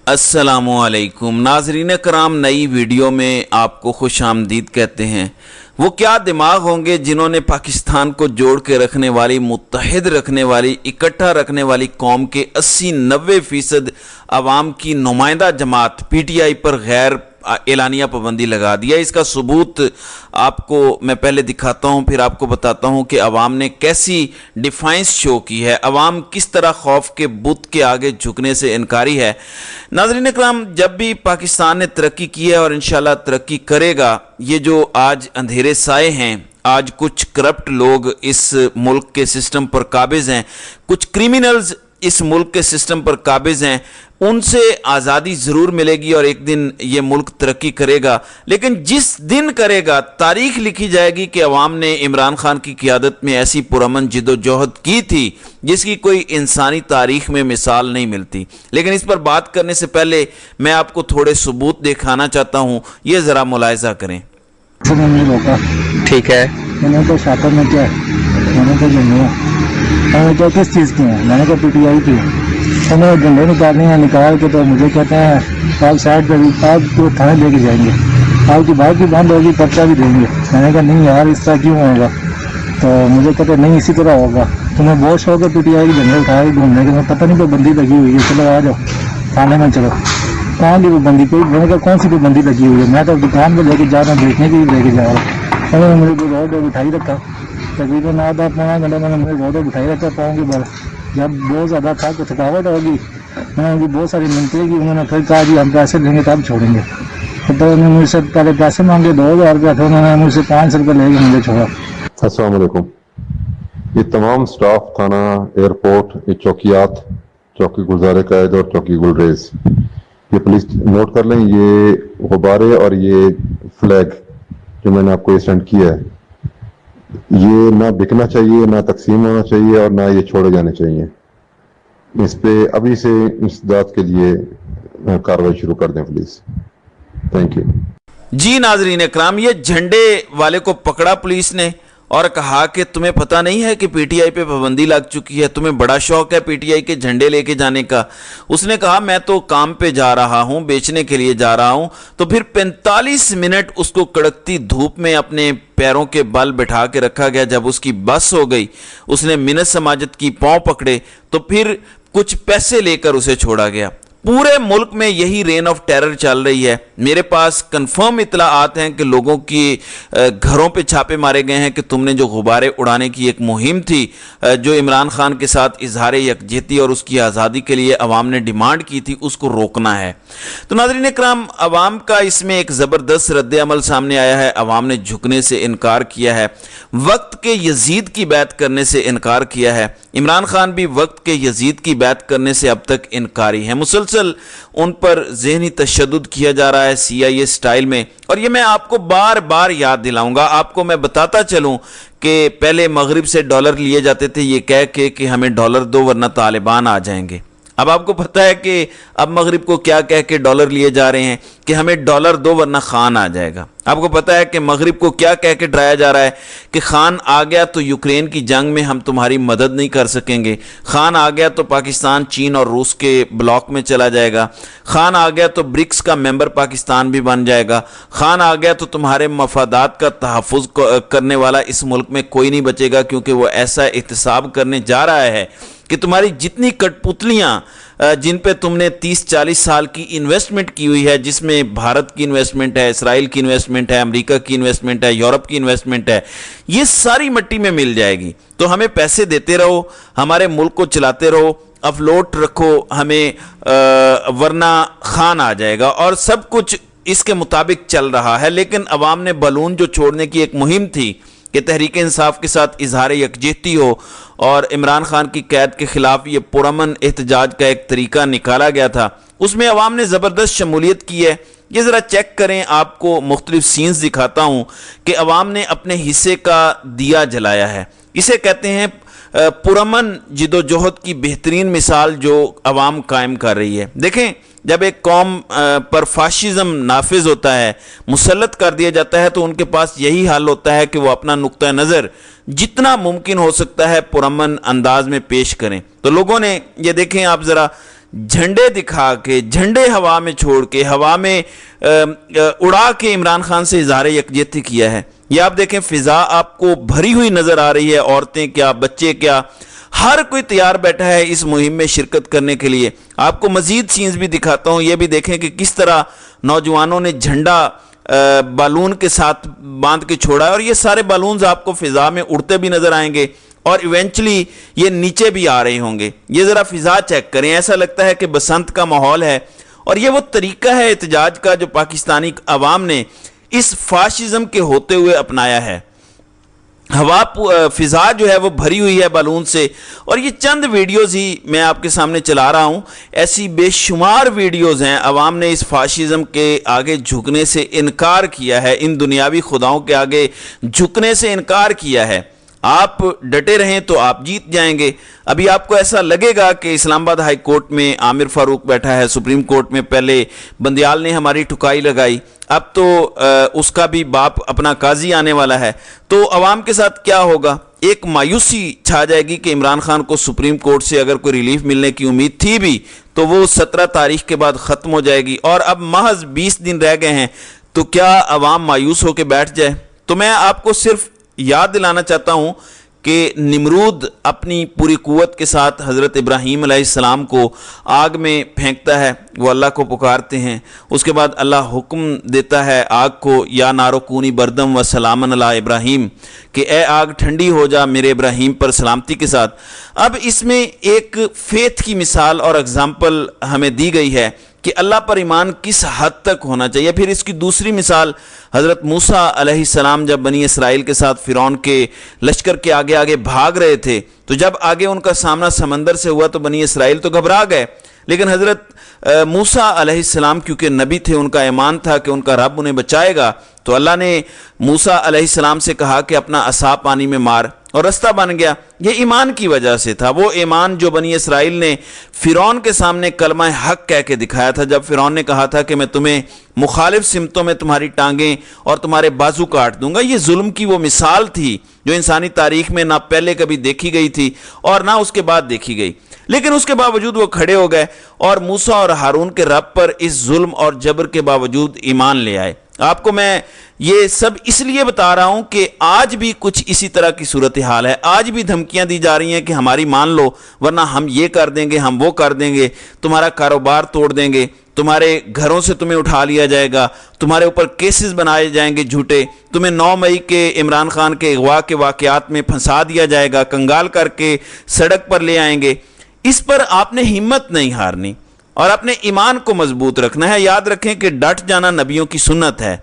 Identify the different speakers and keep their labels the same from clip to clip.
Speaker 1: अस्सलामुअलैकुम नाजरीन कराम, नई वीडियो में आपको खुश आमदीद कहते हैं। वो क्या दिमाग होंगे जिन्होंने पाकिस्तान को जोड़ के रखने वाली, मुत्तहिद रखने वाली, इकट्ठा रखने वाली कौम के 80-90% आवाम की नुमाइंदा जमात PTI पर गैर एलानिया पाबंदी लगा दिया। इसका सबूत आपको मैं पहले दिखाता हूं, फिर आपको बताता हूं कि अवाम ने कैसी डिफाइंस शो की है, अवाम किस तरह खौफ के बुत के आगे झुकने से इनकारी है। नाज़रीन इकराम, जब भी पाकिस्तान ने तरक्की की है और इंशाल्लाह तरक्की करेगा, ये जो आज अंधेरे साए हैं, आज कुछ करप्ट लोग इस मुल्क के सिस्टम पर काबिज हैं, कुछ क्रिमिनल्स इस मुल्क के सिस्टम पर काबिज हैं, उनसे आज़ादी ज़रूर मिलेगी और एक दिन ये मुल्क तरक्की करेगा। लेकिन जिस दिन करेगा, तारीख लिखी जाएगी कि अवाम ने इमरान खान की क़ियादत में ऐसी पुरअमन जिद्दोजहद की थी जिसकी कोई इंसानी तारीख में मिसाल नहीं मिलती। लेकिन इस पर बात करने से पहले मैं आपको थोड़े सबूत दिखाना चाहता हूँ, ये ज़रा मुलाहिज़ा करें।
Speaker 2: ठीक है,
Speaker 3: मैंने तो शापर में क्या मैंने तो मैंने क्या किस चीज़ की है, मैंने तो PTI की है। तो मैं डंडे निकालने हैं, निकाल के तो मुझे कहते हैं आप साइड पर भी आप तो थाने लेके जाएंगे, आपकी बाइक भी बंद होगी, पर्चा भी देंगे। मैंने कहा नहीं यार, इस तरह क्यों होगा? तो मुझे कहते नहीं इसी तरह होगा। तो मैं बहुत शौक है PTI के झंडे उठा के घूमने के, मैं पता नहीं कोई बंदी लगी हुई है, चलो आ जाओ थाने में चलो। कहाँ की पाबंदी? कोई मैंने कहा कौन सी पाबंदी लगी हुई है? मैं तो दुकान पर लेके जा रहा हूँ, देखने के लिए लेके जा रहा हूँ। उन्होंने मुझे कोई रोड पर बिठाई रखा, तकरीबन आधा पौना घंटा मैंने मुझे रोड पर बिठाई रखा पाँव के बल। जब बहुत ज़्यादा था तो थकावट होगी, मैंने उनकी बहुत सारी मिलती की, उन्होंने फिर कहा जी हम पैसे देंगे तब छोड़ेंगे। तो उन्होंने मुझसे पहले पैसे मांगे 2000 रुपया थे, उन्होंने मुझसे 500 रुपये लेके मुझे छोड़ा।
Speaker 4: अस्सलाम वालेकुम। ये तमाम स्टाफ थाना, एयरपोर्ट, ये चौकियात, चौकी गुलजार कायद और चौकी गुलरेज, ये पुलिस नोट कर लें, ये गुब्बारे और ये फ्लैग जो मैंने आपको ये सेंड किया है, ये ना बिकना चाहिए, ना तकसीम होना चाहिए और ना ये छोड़े जाने चाहिए। इस पे अभी से इंसदाद के लिए कार्रवाई शुरू कर दें पुलिस। Thank you.
Speaker 1: जी नाजरीन इकराम, ये झंडे वाले को पकड़ा पुलिस ने और कहा कि तुम्हें पता नहीं है कि PTI पे पाबंदी लग चुकी है, तुम्हें बड़ा शौक है PTI के झंडे लेके जाने का। उसने कहा मैं तो काम पे जा रहा हूं, बेचने के लिए जा रहा हूं। तो फिर 45 मिनट उसको कड़कती धूप में अपने पैरों के बल बिठा के रखा गया। जब उसकी बस हो गई, उसने मिन्नत समाजत की पांव पकड़े, तो फिर कुछ पैसे लेकर उसे छोड़ा गया। पूरे मुल्क में यही रेन ऑफ टेरर चल रही है। मेरे पास कंफर्म इत्तलाआत हैं कि लोगों की घरों पे छापे मारे गए हैं कि तुमने जो गुब्बारे उड़ाने की एक मुहिम थी, जो इमरान खान के साथ इजहार यकजहती और उसकी आज़ादी के लिए अवाम ने डिमांड की थी, उसको रोकना है। तो नाज़रीन इकराम, अवाम का इसमें एक ज़बरदस्त रद्द-ए-अमल सामने आया है। अवाम ने झुकने से इनकार किया है, वक्त के यजीद की बैत करने से इनकार किया है। इमरान खान भी वक्त के यजीद की बैत करने से अब तक इनकारी है। मुसलसल उन पर ज़हनी तशद्दुद किया जा रहा है CIA स्टाइल में। और ये मैं आपको बार बार याद दिलाऊंगा। आपको मैं बताता चलूं कि पहले मगरिब से डॉलर लिए जाते थे ये कह के कि हमें डॉलर दो वरना तालिबान आ जाएंगे। अब आपको पता है कि अब मगरिब को क्या कह के डॉलर लिए जा रहे हैं कि हमें डॉलर दो वरना खान आ जाएगा। आपको पता है कि मगरिब को क्या कह के डराया जा रहा है कि खान आ गया तो यूक्रेन की जंग में हम तुम्हारी मदद नहीं कर सकेंगे, खान आ गया तो पाकिस्तान चीन और रूस के ब्लॉक में चला जाएगा, खान आ गया तो ब्रिक्स का मेंबर पाकिस्तान भी बन जाएगा, खान आ गया तो तुम्हारे मफादात का तहफ़्फ़ुज़ करने वाला इस मुल्क में कोई नहीं बचेगा, क्योंकि वो ऐसा एहतसाब करने जा रहा है कि तुम्हारी जितनी कठपुतलियाँ जिन पे तुमने 30-40 साल की इन्वेस्टमेंट की हुई है, जिसमें भारत की इन्वेस्टमेंट है, इसराइल की इन्वेस्टमेंट है, अमेरिका की इन्वेस्टमेंट है, यूरोप की इन्वेस्टमेंट है, ये सारी मिट्टी में मिल जाएगी। तो हमें पैसे देते रहो, हमारे मुल्क को चलाते रहो, अफलोट रखो हमें, वरना खान आ जाएगा। और सब कुछ इसके मुताबिक चल रहा है। लेकिन अवाम ने बलून जो छोड़ने की एक मुहिम थी कि तहरीक इंसाफ के साथ इजहार यकजहती हो और इमरान खान की कैद के खिलाफ ये पुरअमन एहतजाज का एक तरीका निकाला गया था, उसमें अवाम ने ज़बरदस्त शमूलियत की है। ये ज़रा चेक करें, आपको मुख्तलिफ सीन्स दिखाता हूँ कि अवाम ने अपने हिस्से का दिया जलाया है। इसे कहते हैं पुरअमन जिद्दोजहद की बेहतरीन मिसाल जो अवाम कायम कर रही है। देखें, जब एक कौम पर फाशिज्म नाफिज होता है, मुसल्लत कर दिया जाता है, तो उनके पास यही हाल होता है कि वो अपना नुक्ता नज़र जितना मुमकिन हो सकता है पुरअमन अंदाज में पेश करें। तो लोगों ने ये देखें, आप ज़रा झंडे दिखा के, झंडे हवा में छोड़ के, हवा में उड़ा के इमरान खान से इजहार यकजहती किया है। ये आप देखें, फिजा आपको भरी हुई नजर आ रही है, औरतें क्या, बच्चे क्या, हर कोई तैयार बैठा है इस मुहिम में शिरकत करने के लिए। आपको मजीद सीन्स भी दिखाता हूँ, ये भी देखें कि किस तरह नौजवानों ने झंडा बालून के साथ बांध के छोड़ा है, और ये सारे बालून्स आपको फिजा में उड़ते भी नजर आएंगे और इवेंचुअली ये नीचे भी आ रहे होंगे। ये ज़रा फिजा चेक करें, ऐसा लगता है कि बसंत का माहौल है। और ये वो तरीका है एहतजाज का जो पाकिस्तानी अवाम ने इस फाशिज्म के होते हुए अपनाया है। हवा फिजा जो है वो भरी हुई है बालून से, और ये चंद वीडियोस ही मैं आपके सामने चला रहा हूँ। ऐसी बेशुमार वीडियोस हैं। अवाम ने इस फाशिज्म के आगे झुकने से इनकार किया है, इन दुनियावी खुदाओं के आगे झुकने से इनकार किया है। आप डटे रहें तो आप जीत जाएंगे। अभी आपको ऐसा लगेगा कि इस्लामाबाद हाई कोर्ट में आमिर फारूक बैठा है, सुप्रीम कोर्ट में पहले बंदियाल ने हमारी ठुकाई लगाई, अब तो उसका भी बाप अपना काजी आने वाला है। तो अवाम के साथ क्या होगा? एक मायूसी छा जाएगी कि इमरान खान को सुप्रीम कोर्ट से अगर कोई रिलीफ मिलने की उम्मीद थी भी तो वो 17 तारीख के बाद ख़त्म हो जाएगी, और अब महज 20 दिन रह गए हैं। तो क्या अवाम मायूस होकर बैठ जाए? तो मैं आपको सिर्फ याद दिलाना चाहता हूं कि निमरूद अपनी पूरी कुव्वत के साथ हज़रत इब्राहीम अलैहिस्सलाम को आग में फेंकता है, वो अल्लाह को पुकारते हैं। उसके बाद अल्लाह हुक्म देता है आग को, या नारो कूनी बरदम व सलामन अला इब्राहीम, कि ए आग ठंडी हो जा मेरे इब्राहीम पर सलामती के साथ। अब इसमें एक फेथ की मिसाल और एग्जाम्पल हमें दी गई है कि अल्लाह पर ईमान किस हद तक होना चाहिए। फिर इसकी दूसरी मिसाल हज़रत मूसा अलैहिस्सलाम जब बनी इसराइल के साथ फ़िरौन के लश्कर के आगे आगे भाग रहे थे, तो जब आगे उनका सामना समंदर से हुआ तो बनी इसराइल तो घबरा गए, लेकिन हज़रत मूसा अलैहिस्सलाम क्योंकि नबी थे, उनका ईमान था कि उनका रब उन्हें बचाएगा, तो अल्लाह ने मूसा अलैहिस्सलाम से कहा कि अपना असा पानी में मार, और रास्ता बन गया। ये ईमान की वजह से था, वो ईमान जो बनी इसराइल ने फ़िरौन के सामने कलमा हक कह के दिखाया था। जब फ़िरौन ने कहा था कि मैं तुम्हें मुखालिफ सिमतों में तुम्हारी टांगें और तुम्हारे बाजू काट दूंगा, ये जुल्म की वो मिसाल थी जो इंसानी तारीख में ना पहले कभी देखी गई थी और ना उसके बाद देखी गई। लेकिन उसके बावजूद वो खड़े हो गए और मूसा और हारून के रब पर इस जुल्म और जबर के बावजूद ईमान ले आए। आपको मैं ये सब इसलिए बता रहा हूं कि आज भी कुछ इसी तरह की सूरत हाल है। आज भी धमकियां दी जा रही हैं कि हमारी मान लो, वरना हम ये कर देंगे, हम वो कर देंगे, तुम्हारा कारोबार तोड़ देंगे, तुम्हारे घरों से तुम्हें उठा लिया जाएगा, तुम्हारे ऊपर केसेस बनाए जाएंगे झूठे, तुम्हें 9 मई के इमरान खान के अगवा के वाकयात में फंसा दिया जाएगा, कंगाल करके सड़क पर ले आएंगे। इस पर आपने हिम्मत नहीं हारनी और अपने ईमान को मजबूत रखना है। याद रखें कि डट जाना नबियों की सुन्नत है।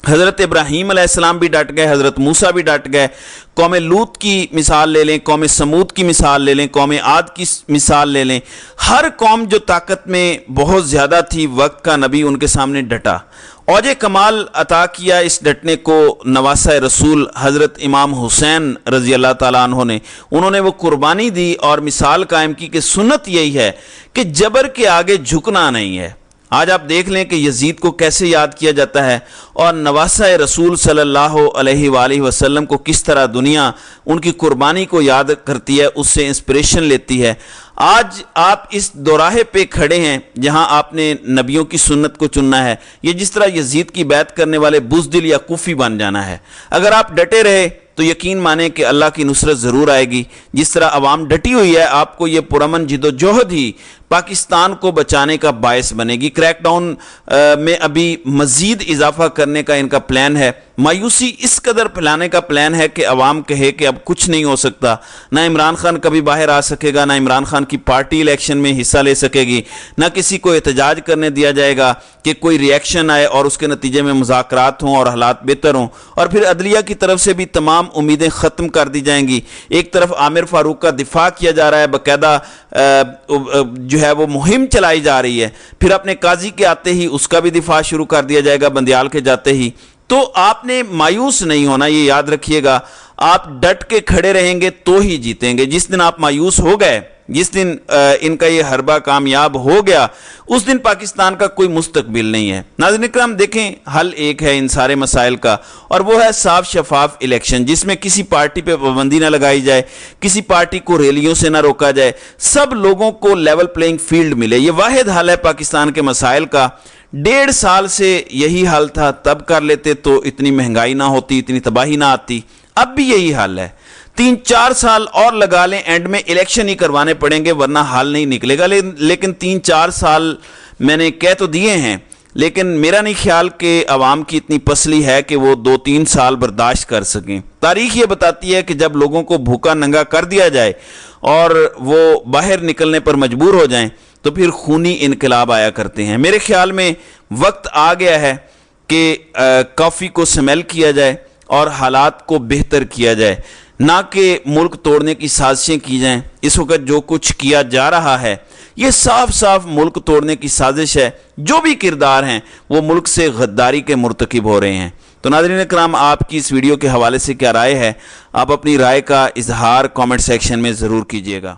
Speaker 1: हज़रत इब्राहीम अलैहिस्सलाम भी डट गए, हज़रत मूसा भी डट गए। कौम लूत की मिसाल ले लें, कौम समूद की मिसाल ले लें, कौम आद की मिसाल ले लें। हर कौम जो ताकत में बहुत ज़्यादा थी, वक्त का नबी उनके सामने डटा। औजे कमाल अता किया इस डटने को नवासा रसूल हज़रत इमाम हुसैन रज़ी अल्लाह ताला अन्हो ने। उन्होंने वो कुर्बानी दी और मिसाल कायम की कि सुन्नत यही है कि जबर के आगे झुकना नहीं है। आज आप देख लें कि यजीद को कैसे याद किया जाता है और नवासा रसूल सल्लल्लाहु अलैहि वसल्लम को किस तरह दुनिया उनकी कुर्बानी को याद करती है, उससे इंस्पिरेशन लेती है। आज आप इस दोराहे पे खड़े हैं जहां आपने नबियों की सुन्नत को चुनना है। ये जिस तरह यजीद की बैत करने वाले बुज़दिल या कुफी बन जाना है। अगर आप डटे रहे तो यकीन माने कि अल्लाह की नुसरत ज़रूर आएगी। जिस तरह अवाम डटी हुई है, आपको ये पुरअमन जिद्दोजहद ही पाकिस्तान को बचाने का बायस बनेगी। क्रैकडाउन में अभी मज़ीद इजाफा करने का इनका प्लान है। मायूसी इस कदर फैलाने का प्लान है कि अवाम कहे कि अब कुछ नहीं हो सकता, ना इमरान खान कभी बाहर आ सकेगा, ना इमरान खान की पार्टी इलेक्शन में हिस्सा ले सकेगी, ना किसी को एहतजाज करने दिया जाएगा कि कोई रिएक्शन आए और उसके नतीजे में मुज़ाकरात हों और हालात बेहतर हों। और फिर अदलिया की तरफ से भी तमाम उम्मीदें ख़त्म कर दी जाएंगी। एक तरफ आमिर फारूक का दिफा किया जा रहा है, बाकायदा जो है वो मुहिम चलाई जा रही है, फिर अपने काजी के आते ही उसका भी दिफा शुरू कर दिया जाएगा बंदियाल के जाते ही। तो आपने मायूस नहीं होना, ये याद रखिएगा। आप डट के खड़े रहेंगे तो ही जीतेंगे। जिस दिन आप मायूस हो गए जिस दिन इनका ये हरबा कामयाब हो गया उस दिन पाकिस्तान का कोई मुस्तकबिल नहीं है। नाज़रीन इकराम, देखें हल एक है इन सारे मसाइल का, और वो है साफ शफाफ इलेक्शन, जिसमें किसी पार्टी पे पाबंदी ना लगाई जाए, किसी पार्टी को रैलियों से ना रोका जाए, सब लोगों को लेवल प्लेइंग फील्ड मिले। ये वाहिद हल है पाकिस्तान के मसाइल का। 1.5 साल से यही हाल था, तब कर लेते तो इतनी महंगाई ना होती, इतनी तबाही ना आती। अब भी यही हाल है। 3-4 साल और लगा लें, एंड में इलेक्शन ही करवाने पड़ेंगे वरना हाल नहीं निकलेगा। लेकिन 3-4 साल मैंने कह तो दिए हैं, लेकिन मेरा नहीं ख्याल कि अवाम की इतनी पसली है कि वो 2-3 साल बर्दाश्त कर सकें। तारीख ये बताती है कि जब लोगों को भूखा नंगा कर दिया जाए और वो बाहर निकलने पर मजबूर हो जाएं तो फिर खूनी इनकलाब आया करते हैं। मेरे ख्याल में वक्त आ गया है कि कॉफ़ी को स्मेल किया जाए और हालात को बेहतर किया जाए, ना कि मुल्क तोड़ने की साजिशें की जाएं। इस वक्त जो कुछ किया जा रहा है ये साफ साफ मुल्क तोड़ने की साजिश है। जो भी किरदार हैं वो मुल्क से गद्दारी के मुर्तकिब हो रहे हैं। तो नाज़रीन इकराम, आपकी इस वीडियो के हवाले से क्या राय है? आप अपनी राय का इजहार कमेंट सेक्शन में ज़रूर कीजिएगा।